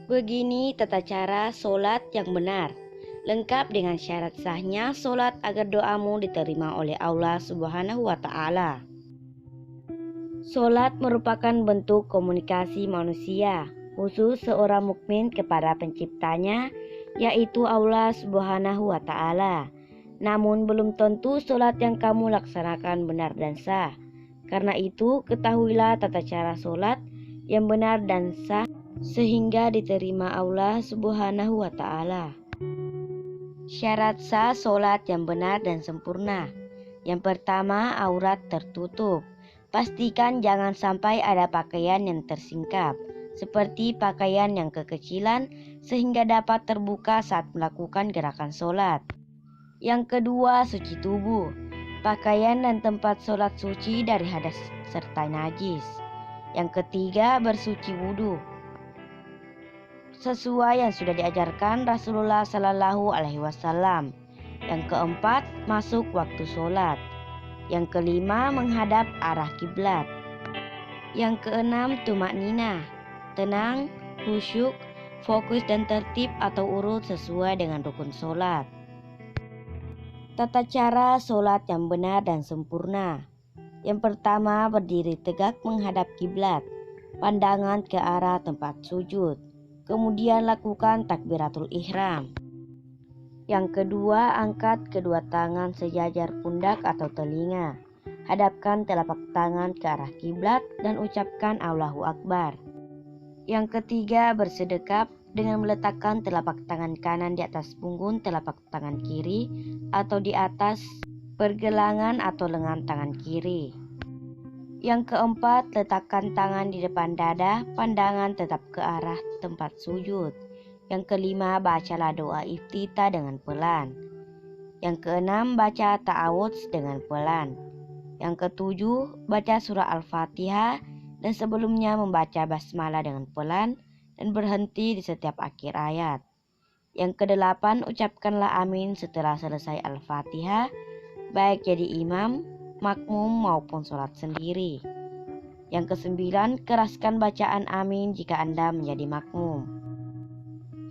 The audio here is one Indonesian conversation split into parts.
Begini tata cara sholat yang benar, lengkap dengan syarat sahnya sholat agar doamu diterima oleh Allah Subhanahu wa Ta'ala. Sholat merupakan bentuk komunikasi manusia, khusus seorang mukmin kepada penciptanya, yaitu Allah Subhanahu wa Ta'ala. Namun belum tentu sholat yang kamu laksanakan benar dan sah. Karena itu ketahuilah tata cara sholat yang benar dan sah sehingga diterima Allah Subhanahu wa Ta'ala. Syarat sah sholat yang benar dan sempurna. Yang pertama, aurat tertutup. Pastikan jangan sampai ada pakaian yang tersingkap, seperti pakaian yang kekecilan sehingga dapat terbuka saat melakukan gerakan sholat. Yang kedua, suci tubuh. Pakaian dan tempat sholat suci dari hadas serta najis. Yang ketiga, bersuci wudhu sesuai yang sudah diajarkan Rasulullah Sallallahu Alaihi Wasallam. Yang keempat, masuk waktu sholat. Yang kelima, menghadap arah kiblat. Yang keenam, tumak nina, tenang, khusyuk, fokus dan tertib atau urut sesuai dengan rukun sholat. Tata cara sholat yang benar dan sempurna. Yang pertama, berdiri tegak menghadap kiblat, pandangan ke arah tempat sujud. Kemudian lakukan takbiratul ihram. Yang kedua, angkat kedua tangan sejajar pundak atau telinga. Hadapkan telapak tangan ke arah kiblat dan ucapkan Allahu Akbar. Yang ketiga, bersedekap dengan meletakkan telapak tangan kanan di atas punggung telapak tangan kiri atau di atas pergelangan atau lengan tangan kiri. Yang keempat, letakkan tangan di depan dada, pandangan tetap ke arah tempat sujud. Yang kelima, bacalah doa iftitah dengan pelan. Yang keenam, baca ta'awudz dengan pelan. Yang ketujuh, baca surah Al-Fatihah dan sebelumnya membaca basmalah dengan pelan dan berhenti di setiap akhir ayat. Yang kedelapan, ucapkanlah amin setelah selesai Al-Fatihah, baik jadi imam, makmum maupun sholat sendiri. Yang kesembilan, keraskan bacaan amin jika Anda menjadi makmum.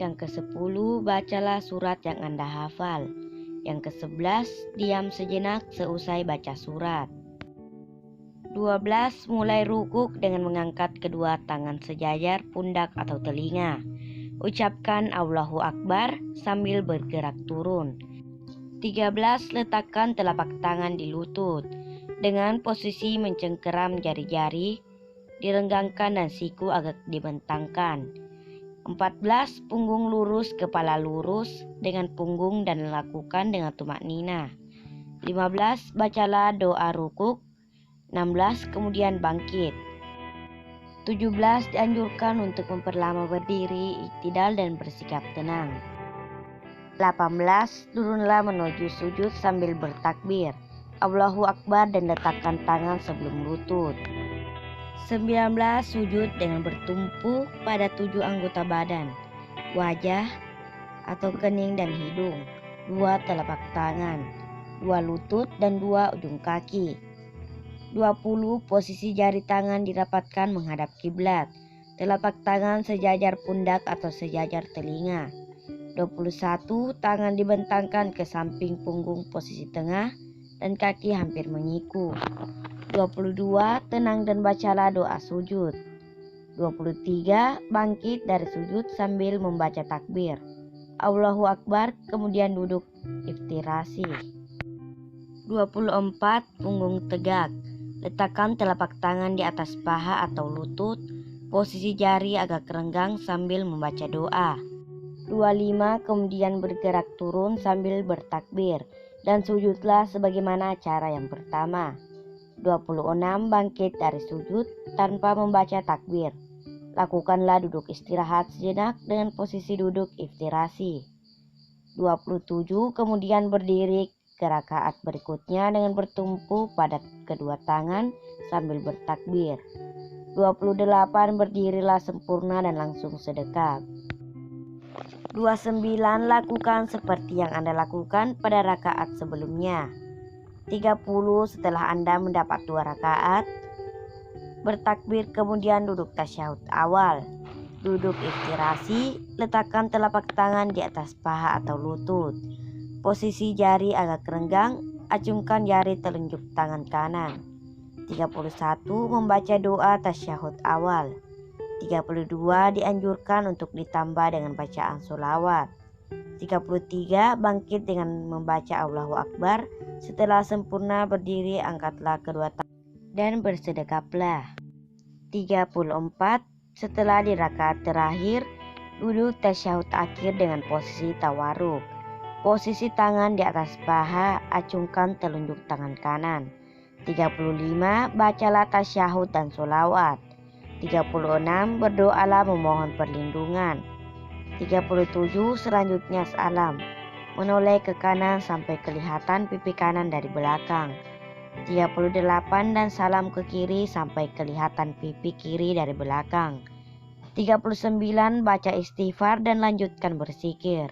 Yang kesepuluh, bacalah surat yang Anda hafal. Yang kesebelas, diam sejenak seusai baca surat. 12, mulai rukuk dengan mengangkat kedua tangan sejajar pundak atau telinga. Ucapkan Allahu Akbar sambil bergerak turun. 13, letakkan telapak tangan di lutut dengan posisi mencengkeram jari-jari, direnggangkan dan siku agak dibentangkan. 14, punggung lurus, kepala lurus dengan punggung dan lakukan dengan tumak nina. 15, bacalah doa rukuk. 16, kemudian bangkit. 17, dianjurkan untuk memperlama berdiri, iktidal dan bersikap tenang. 18, turunlah menuju sujud sambil bertakbir Allahu Akbar dan letakkan tangan sebelum lutut. 19, sujud dengan bertumpu pada 7 anggota badan, wajah atau kening dan hidung, 2 telapak tangan, 2 lutut dan 2 ujung kaki. 20, posisi jari tangan dirapatkan menghadap kiblat, telapak tangan sejajar pundak atau sejajar telinga. 21, tangan dibentangkan ke samping punggung posisi tengah dan kaki hampir menyiku. 22, tenang dan bacalah doa sujud. 23, bangkit dari sujud sambil membaca takbir Allahu Akbar, kemudian duduk iftirasi. 24, punggung tegak. Letakkan telapak tangan di atas paha atau lutut, posisi jari agak renggang sambil membaca doa. 25, kemudian bergerak turun sambil bertakbir dan sujudlah sebagaimana cara yang pertama. 26, bangkit dari sujud tanpa membaca takbir. Lakukanlah duduk istirahat sejenak dengan posisi duduk iftirasi. 27, kemudian berdiri ke rakaat berikutnya dengan bertumpu pada kedua tangan sambil bertakbir. 28, berdirilah sempurna dan langsung sedekap. 29, lakukan seperti yang Anda lakukan pada rakaat sebelumnya. 30, setelah Anda mendapat 2 rakaat, bertakbir kemudian duduk tasyahud awal. Duduk iftirasi, letakkan telapak tangan di atas paha atau lutut. Posisi jari agak renggang, acungkan jari telunjuk tangan kanan. 31. Membaca doa tasyahud awal. 32. Dianjurkan untuk ditambah dengan bacaan sholawat. 33. Bangkit dengan membaca Allahu Akbar. Setelah sempurna berdiri, angkatlah kedua tangan dan bersedekaplah. 34. Setelah di rakaat terakhir, duduk tasyahud akhir dengan posisi tawarruk. Posisi tangan di atas paha, acungkan telunjuk tangan kanan. 35. Bacalah tasyahud dan sholawat. 36. Berdoalah memohon perlindungan. 37. Selanjutnya salam, menoleh ke kanan sampai kelihatan pipi kanan dari belakang. 38. Dan salam ke kiri sampai kelihatan pipi kiri dari belakang. 39. Baca istighfar dan lanjutkan berzikir.